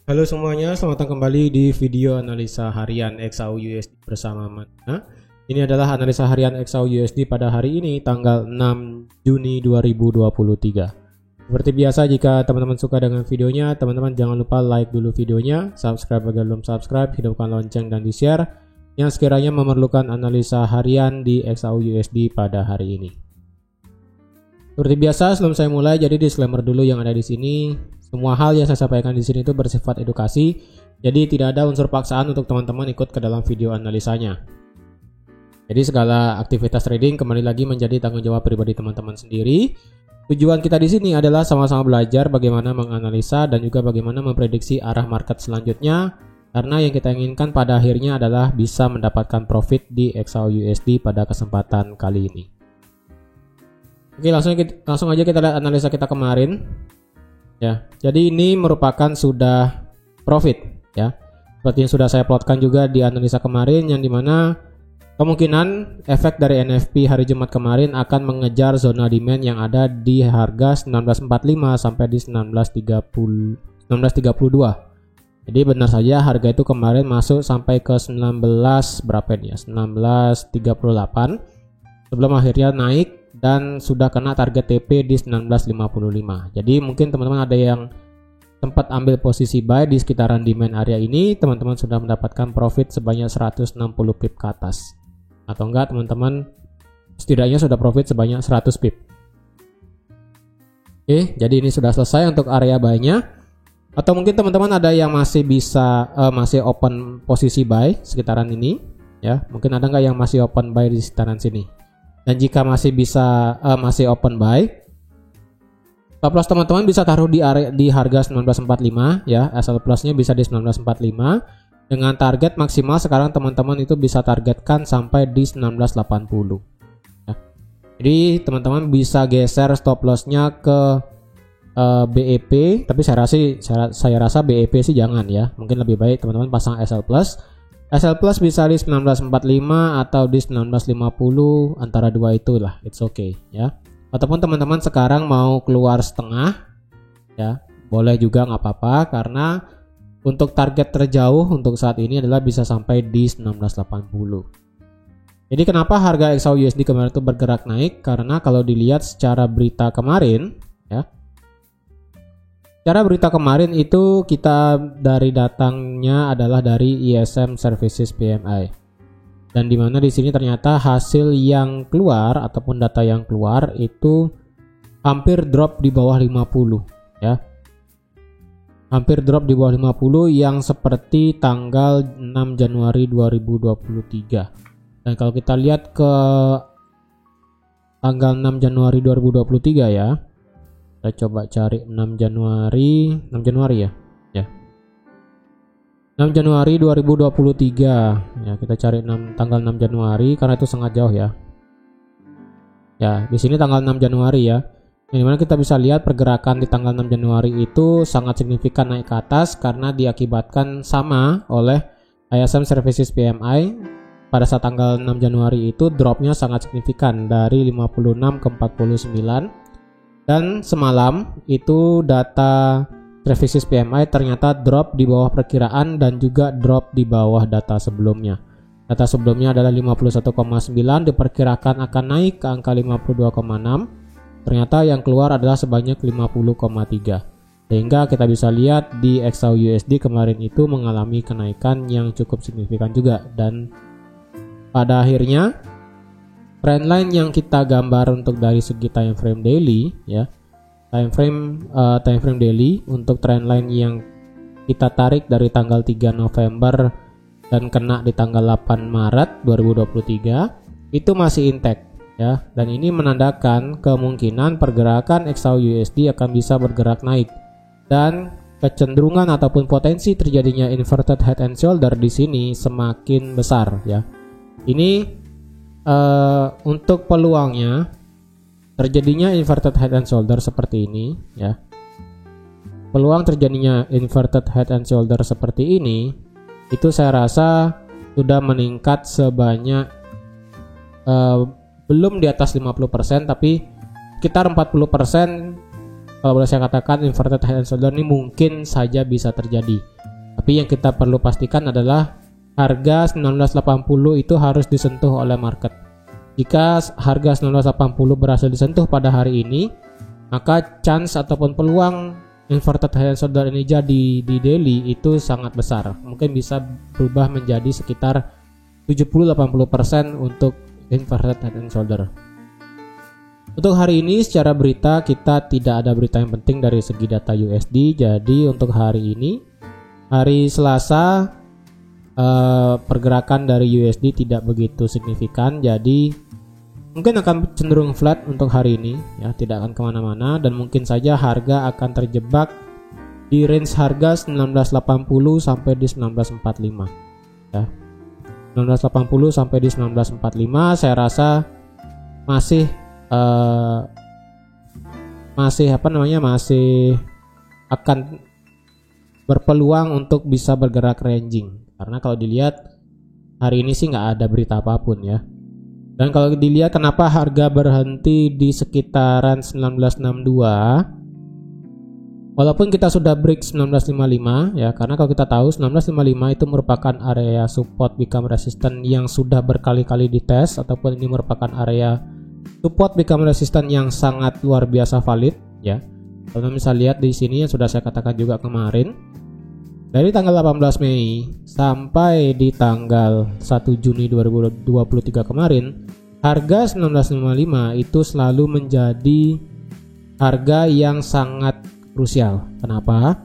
Halo semuanya, selamat datang kembali di video analisa harian XAU-USD bersama Mana. Ini adalah analisa harian XAU-USD pada hari ini tanggal 6 Juni 2023. Seperti biasa, jika teman-teman suka dengan videonya, teman-teman jangan lupa like dulu videonya, subscribe bagi belum subscribe, hidupkan lonceng dan di-share yang sekiranya memerlukan analisa harian di XAU-USD pada hari ini. Seperti biasa, sebelum saya mulai, jadi disclaimer dulu yang ada di sini. Semua hal yang saya sampaikan di sini itu bersifat edukasi, jadi tidak ada unsur paksaan untuk teman-teman ikut ke dalam video analisanya. Jadi segala aktivitas trading kembali lagi menjadi tanggung jawab pribadi teman-teman sendiri. Tujuan kita di sini adalah sama-sama belajar bagaimana menganalisa dan juga bagaimana memprediksi arah market selanjutnya, karena yang kita inginkan pada akhirnya adalah bisa mendapatkan profit di XAU-USD pada kesempatan kali ini. Oke, langsung aja kita lihat analisa kita kemarin. Ya, jadi ini merupakan sudah profit ya. Seperti yang sudah saya plotkan juga di analisa kemarin, yang dimana kemungkinan efek dari NFP hari Jumat kemarin akan mengejar zona demand yang ada di harga 1945 sampai di 1932. Jadi benar saja harga itu kemarin masuk sampai ke 19 berapa ini ya? 1938 sebelum akhirnya naik dan sudah kena target TP di 1955. Jadi mungkin teman-teman ada yang sempat ambil posisi buy di sekitaran demand area ini, teman-teman sudah mendapatkan profit sebanyak 160 pip ke atas. Atau enggak, teman-teman setidaknya sudah profit sebanyak 100 pip. Oke, jadi ini sudah selesai untuk area buy-nya. Atau mungkin teman-teman ada yang masih bisa masih open posisi buy sekitaran ini ya. Mungkin ada enggak yang masih open buy di sekitaran sini? Dan jika masih bisa masih open buy, stop loss teman-teman bisa taruh di area di harga 1945 ya. SL plusnya bisa di 1945 dengan target maksimal sekarang teman-teman itu bisa targetkan sampai di 1980 ya. Jadi teman-teman bisa geser stop lossnya ke BEP, tapi saya rasa BEP sih jangan ya. Mungkin lebih baik teman-teman pasang SL plus. SL plus bisa di 1945 atau di 1950, antara dua itulah, it's okay ya. Ataupun teman-teman sekarang mau keluar setengah ya, boleh juga nggak apa-apa, karena untuk target terjauh untuk saat ini adalah bisa sampai di 1980. Jadi kenapa harga XAU-USD kemarin itu bergerak naik? Karena kalau dilihat secara berita kemarin ya, cara berita kemarin itu kita dari datangnya adalah dari ISM Services PMI. Dan di mana di sini ternyata hasil yang keluar ataupun data yang keluar itu hampir drop di bawah 50 ya. Hampir drop di bawah 50 yang seperti tanggal 6 Januari 2023. Dan kalau kita lihat ke tanggal 6 Januari 2023 ya. Kita coba cari 6 Januari ya. Ya. 6 Januari 2023. Ya, kita cari tanggal 6 Januari karena itu sangat jauh ya. Ya, di sini tanggal 6 Januari ya. Yang dimana kita bisa lihat pergerakan di tanggal 6 Januari itu sangat signifikan naik ke atas karena diakibatkan sama oleh ISM Services PMI. Pada saat tanggal 6 Januari itu dropnya sangat signifikan dari 56 ke 49. Dan semalam itu data Services PMI ternyata drop di bawah perkiraan dan juga drop di bawah data sebelumnya. Data sebelumnya adalah 51,9, diperkirakan akan naik ke angka 52,6. Ternyata yang keluar adalah sebanyak 50,3. Sehingga kita bisa lihat di XAU-USD kemarin itu mengalami kenaikan yang cukup signifikan juga. Dan pada akhirnya trendline yang kita gambar untuk dari segi time frame daily ya, time frame daily untuk trendline yang kita tarik dari tanggal 3 November dan kena di tanggal 8 Maret 2023 itu masih intact ya, dan ini menandakan kemungkinan pergerakan XAU-USD akan bisa bergerak naik dan kecenderungan ataupun potensi terjadinya inverted head and shoulder di sini semakin besar ya. Ini untuk peluangnya terjadinya inverted head and shoulder seperti ini ya. Peluang terjadinya inverted head and shoulder seperti ini itu saya rasa sudah meningkat sebanyak belum di atas 50%, tapi sekitar 40%. Kalau boleh saya katakan inverted head and shoulder ini mungkin saja bisa terjadi. Tapi yang kita perlu pastikan adalah harga 1980 itu harus disentuh oleh market. Jika harga 1980 berhasil disentuh pada hari ini, maka chance ataupun peluang inverted head and shoulder ini jadi di daily itu sangat besar. Mungkin bisa berubah menjadi sekitar 70-80% untuk inverted head and shoulder. Untuk hari ini secara berita kita tidak ada berita yang penting dari segi data USD. Jadi untuk hari ini, hari Selasa, pergerakan dari USD tidak begitu signifikan. Jadi mungkin akan cenderung flat untuk hari ini, ya, tidak akan kemana-mana, dan mungkin saja harga akan terjebak di range harga 1980 sampai di 1945, ya. 1980 sampai di 1945 saya rasa masih akan berpeluang untuk bisa bergerak ranging, karena kalau dilihat hari ini sih nggak ada berita apapun, ya. Dan kalau dilihat kenapa harga berhenti di sekitaran 1962, walaupun kita sudah break 1955, ya, karena kalau kita tahu 1955 itu merupakan area support become resistance yang sudah berkali-kali dites, ataupun ini merupakan area support become resistance yang sangat luar biasa valid, ya. Kalau bisa lihat di sini yang sudah saya katakan juga kemarin, dari tanggal 18 Mei sampai di tanggal 1 Juni 2023 kemarin, harga 1955 itu selalu menjadi harga yang sangat krusial. Kenapa?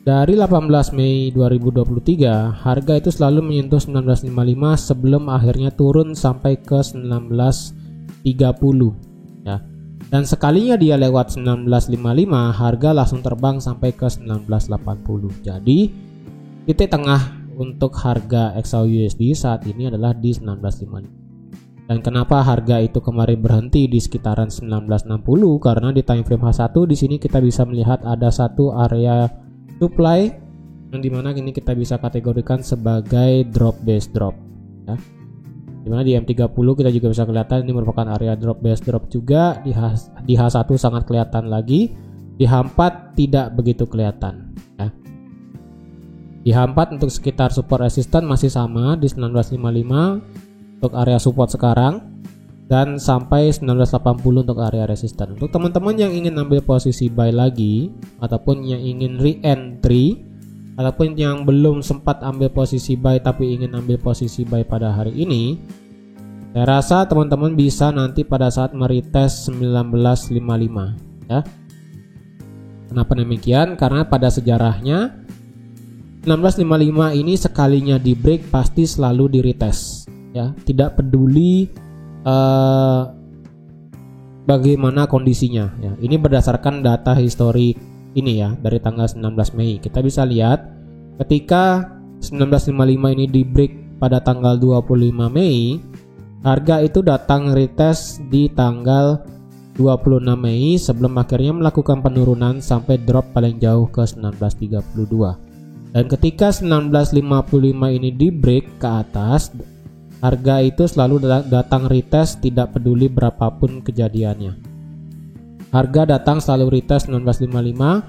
Dari 18 Mei 2023, harga itu selalu menyentuh 1955 sebelum akhirnya turun sampai ke 1930, ya. Dan sekalinya dia lewat 1955, harga langsung terbang sampai ke 1980. Jadi titik tengah untuk harga XAUUSD saat ini adalah di 1955. Dan kenapa harga itu kemarin berhenti di sekitaran 1960? Karena di time frame H1 di sini kita bisa melihat ada satu area supply yang dimana ini kita bisa kategorikan sebagai drop base drop, ya. Dimana di M30 kita juga bisa kelihatan ini merupakan area drop base drop juga. Di H1 sangat kelihatan lagi, di H4 tidak begitu kelihatan, ya. Di H4 untuk sekitar support resistance masih sama di 1955 untuk area support sekarang, dan sampai 1980 untuk area resistance. Untuk teman-teman yang ingin ambil posisi buy lagi, ataupun yang ingin re-entry, ataupun yang belum sempat ambil posisi buy tapi ingin ambil posisi buy pada hari ini, saya rasa teman-teman bisa nanti pada saat meretest 1955, ya. Kenapa demikian? Karena pada sejarahnya 1955 ini sekalinya di break pasti selalu di retest, ya. Tidak peduli bagaimana kondisinya, ya. Ini berdasarkan data historik ini, ya, dari tanggal 19 Mei. Kita bisa lihat ketika 1955 ini di break pada tanggal 25 Mei, harga itu datang retest di tanggal 26 Mei sebelum akhirnya melakukan penurunan sampai drop paling jauh ke 1932. Dan ketika 1955 ini di break ke atas, harga itu selalu datang retest tidak peduli berapapun kejadiannya. Harga datang selalu retest 1955,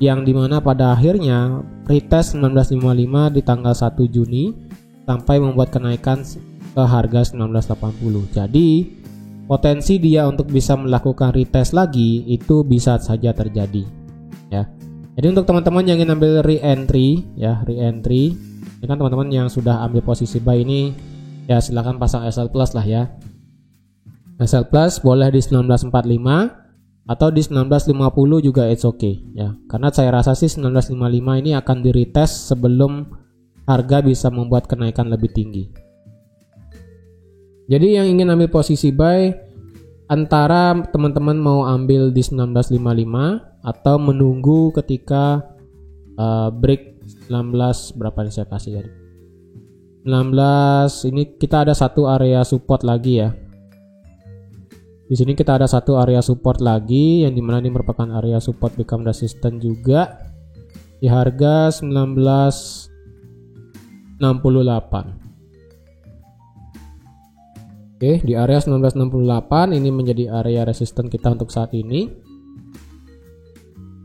yang dimana pada akhirnya retest 1955 di tanggal 1 Juni sampai membuat kenaikan ke harga 1980. Jadi potensi dia untuk bisa melakukan retest lagi itu bisa saja terjadi, ya. Jadi untuk teman-teman yang ingin ambil re-entry, ya, re-entry, ini kan teman-teman yang sudah ambil posisi buy ini, ya, silahkan pasang SL Plus lah, ya. SL Plus boleh di 1945 atau di 1950 juga it's okay, ya. Karena saya rasa sih 1955 ini akan di retest sebelum harga bisa membuat kenaikan lebih tinggi. Jadi yang ingin ambil posisi buy, antara teman-teman mau ambil di 1955 atau menunggu ketika break 19 berapa nih saya kasih tadi. 19 ini kita ada satu area support lagi, ya. Di sini kita ada satu area support lagi yang dimana ini merupakan area support become resistant juga di harga 1968. Oke, di area 1968 ini menjadi area resisten kita untuk saat ini.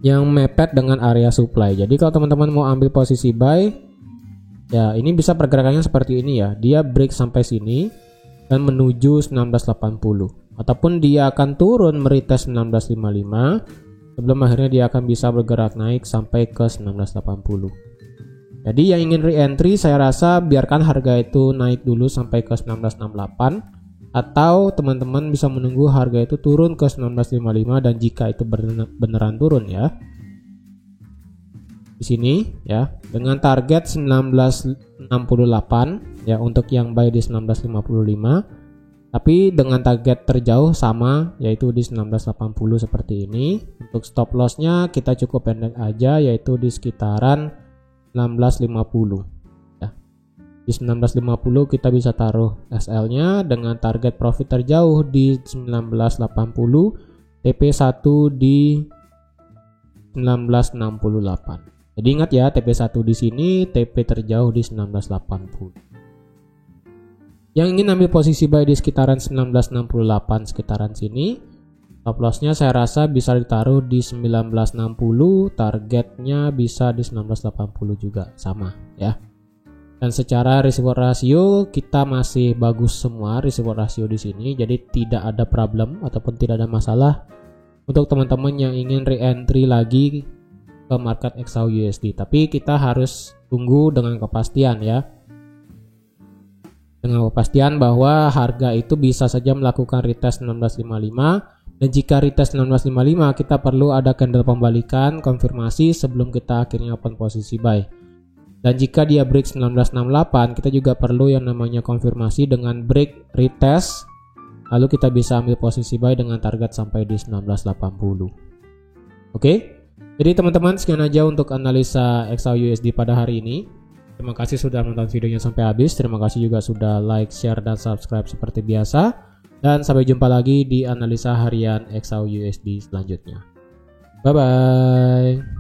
yang mepet dengan area supply. Jadi kalau teman-teman mau ambil posisi buy, ya ini bisa pergerakannya seperti ini ya. Dia break sampai sini dan menuju 1980, ataupun dia akan turun meretest 1955 sebelum akhirnya dia akan bisa bergerak naik sampai ke 1980. Jadi yang ingin re-entry, saya rasa biarkan harga itu naik dulu sampai ke 1968, atau teman-teman bisa menunggu harga itu turun ke 1955, dan jika itu beneran turun ya, di sini ya, dengan target 1968 ya untuk yang buy di 1955, tapi dengan target terjauh sama yaitu di 1980 seperti ini. Untuk stop lossnya kita cukup pendek aja, yaitu di sekitaran 1950 ya. Di 1950 kita bisa taruh SL nya dengan target profit terjauh di 1980, TP1 di 1968. Jadi ingat ya, TP1 di sini, TP terjauh di 1980. Yang ingin ambil posisi buy di sekitaran 1968 sekitaran sini, stop lossnya saya rasa bisa ditaruh di 1960, targetnya bisa di 1980 juga sama ya. Dan secara risk reward ratio kita masih bagus semua risk reward ratio di sini, jadi tidak ada problem ataupun tidak ada masalah untuk teman-teman yang ingin re-entry lagi ke market XAU-USD. Tapi kita harus tunggu dengan kepastian ya. Dengan kepastian bahwa harga itu bisa saja melakukan retest 1955, dan jika retest 1955 kita perlu ada candle pembalikan konfirmasi sebelum kita akhirnya open posisi buy. Dan jika dia break 1968, kita juga perlu yang namanya konfirmasi dengan break retest, lalu kita bisa ambil posisi buy dengan target sampai di 1980. Oke, jadi teman-teman sekian aja untuk analisa XAU-USD pada hari ini. Terima kasih sudah menonton videonya sampai habis. Terima kasih juga sudah like, share, dan subscribe seperti biasa. Dan sampai jumpa lagi di analisa harian XAU-USD selanjutnya. Bye-bye.